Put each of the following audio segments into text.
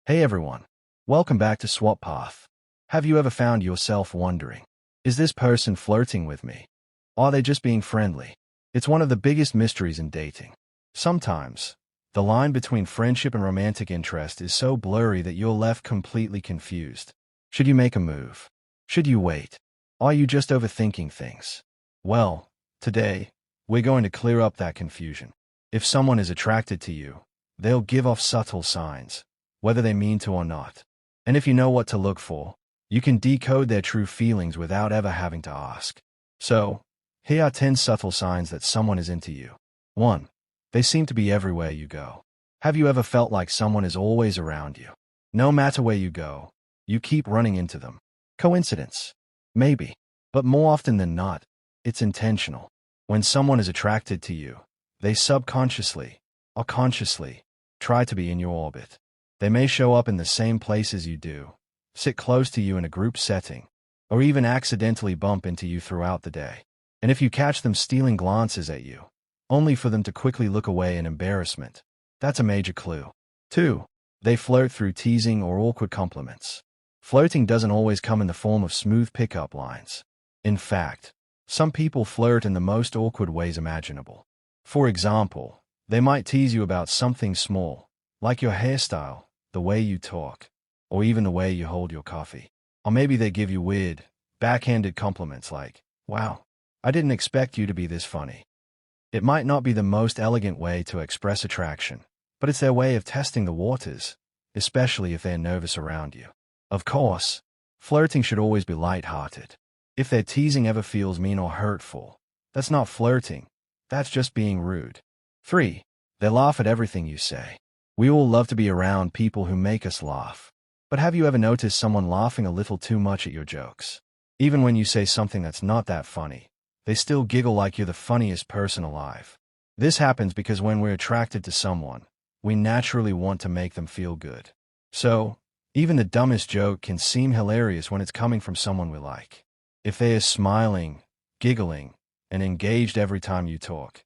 Hey everyone. Welcome back to Swap Path. Have you ever found yourself wondering, is this person flirting with me? Or are they just being friendly? It's one of the biggest mysteries in dating. Sometimes, the line between friendship and romantic interest is so blurry that you're left completely confused. Should you make a move? Should you wait? Are you just overthinking things? Well, today, we're going to clear up that confusion. If someone is attracted to you, they'll give off subtle signs, whether they mean to or not. And if you know what to look for, you can decode their true feelings without ever having to ask. So, here are 10 subtle signs that someone is into you. 1. They seem to be everywhere you go. Have you ever felt like someone is always around you? No matter where you go, you keep running into them. Coincidence? Maybe. But more often than not, it's intentional. When someone is attracted to you, they subconsciously, or consciously, try to be in your orbit. They may show up in the same places you do, sit close to you in a group setting, or even accidentally bump into you throughout the day. And if you catch them stealing glances at you, only for them to quickly look away in embarrassment, that's a major clue. 2. They flirt through teasing or awkward compliments. Flirting doesn't always come in the form of smooth pickup lines. In fact, some people flirt in the most awkward ways imaginable. For example, they might tease you about something small, like your hairstyle, the way you talk, or even the way you hold your coffee. Or maybe they give you weird, backhanded compliments like, "Wow, I didn't expect you to be this funny." It might not be the most elegant way to express attraction, but it's their way of testing the waters, especially if they're nervous around you. Of course, flirting should always be light-hearted. If their teasing ever feels mean or hurtful, that's not flirting, that's just being rude. 3. They laugh at everything you say. We all love to be around people who make us laugh. But have you ever noticed someone laughing a little too much at your jokes? Even when you say something that's not that funny, they still giggle like you're the funniest person alive. This happens because when we're attracted to someone, we naturally want to make them feel good. So, even the dumbest joke can seem hilarious when it's coming from someone we like. If they are smiling, giggling, and engaged every time you talk,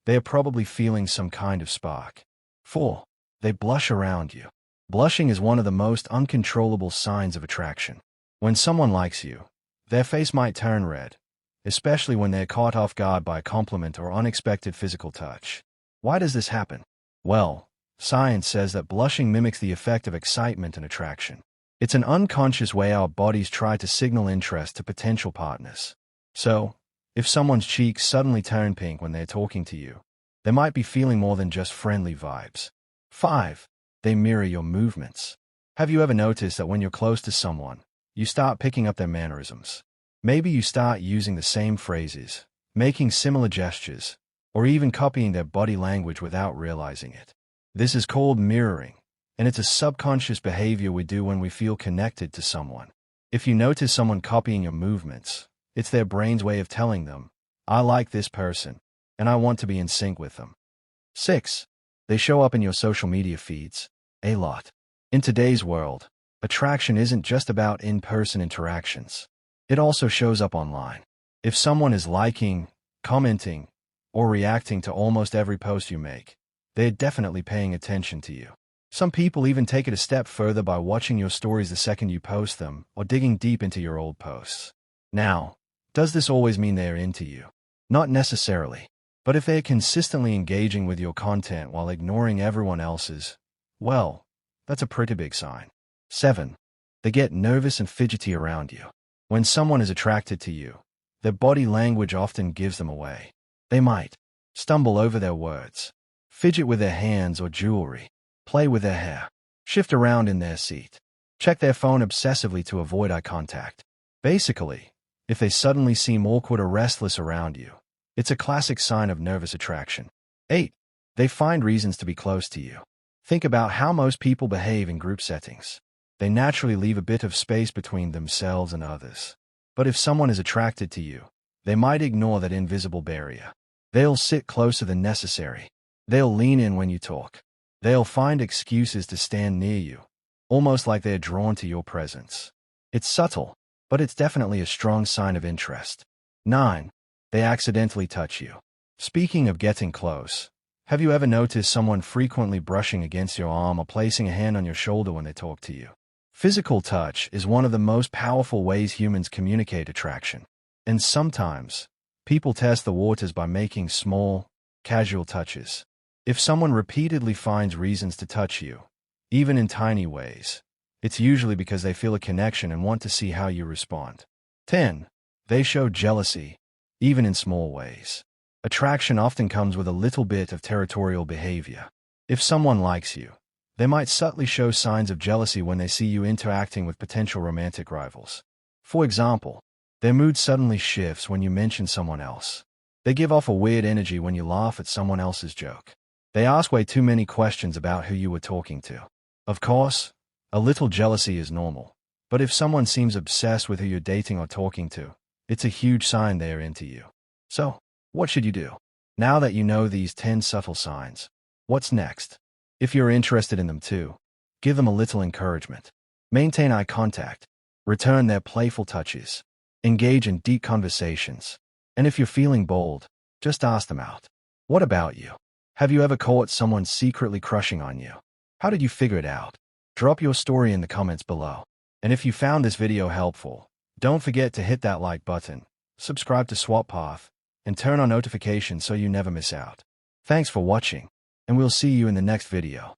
they are probably feeling some kind of spark. 4. They blush around you. Blushing is one of the most uncontrollable signs of attraction. When someone likes you, their face might turn red, especially when they're caught off guard by a compliment or unexpected physical touch. Why does this happen? Well, science says that blushing mimics the effect of excitement and attraction. It's an unconscious way our bodies try to signal interest to potential partners. So, if someone's cheeks suddenly turn pink when they're talking to you, they might be feeling more than just friendly vibes. 5. They mirror your movements. Have you ever noticed that when you're close to someone, you start picking up their mannerisms? Maybe you start using the same phrases, making similar gestures, or even copying their body language without realizing it. This is called mirroring, and it's a subconscious behavior we do when we feel connected to someone. If you notice someone copying your movements, it's their brain's way of telling them, "I like this person, and I want to be in sync with them." 6. They show up in your social media feeds, a lot. In today's world, attraction isn't just about in-person interactions. It also shows up online. If someone is liking, commenting, or reacting to almost every post you make, they're definitely paying attention to you. Some people even take it a step further by watching your stories the second you post them or digging deep into your old posts. Now, does this always mean they're into you? Not necessarily. But if they're consistently engaging with your content while ignoring everyone else's, well, that's a pretty big sign. 7. They get nervous and fidgety around you. When someone is attracted to you, their body language often gives them away. They might stumble over their words, fidget with their hands or jewelry, play with their hair, shift around in their seat, check their phone obsessively to avoid eye contact. Basically, if they suddenly seem awkward or restless around you, it's a classic sign of nervous attraction. 8. They find reasons to be close to you. Think about how most people behave in group settings. They naturally leave a bit of space between themselves and others. But if someone is attracted to you, they might ignore that invisible barrier. They'll sit closer than necessary. They'll lean in when you talk. They'll find excuses to stand near you, almost like they're drawn to your presence. It's subtle, but it's definitely a strong sign of interest. 9. They accidentally touch you. Speaking of getting close, Have you ever noticed someone frequently brushing against your arm or placing a hand on your shoulder when they talk to you? Physical touch is one of the most powerful ways humans communicate attraction. And sometimes, people test the waters by making small, casual touches. If someone repeatedly finds reasons to touch you, even in tiny ways, it's usually because they feel a connection and want to see how you respond. 10. They show jealousy, even in small ways. Attraction often comes with a little bit of territorial behavior. If someone likes you, they might subtly show signs of jealousy when they see you interacting with potential romantic rivals. For example, their mood suddenly shifts when you mention someone else. They give off a weird energy when you laugh at someone else's joke. They ask way too many questions about who you were talking to. Of course, a little jealousy is normal, but if someone seems obsessed with who you're dating or talking to, it's a huge sign they are into you. So, what should you do? Now that you know these 10 subtle signs, what's next? If you're interested in them too, give them a little encouragement. Maintain eye contact. Return their playful touches. Engage in deep conversations. And if you're feeling bold, just ask them out. What about you? Have you ever caught someone secretly crushing on you? How did you figure it out? Drop your story in the comments below. And if you found this video helpful, don't forget to hit that like button, subscribe to Swap Path, and turn on notifications so you never miss out. Thanks for watching, and we'll see you in the next video.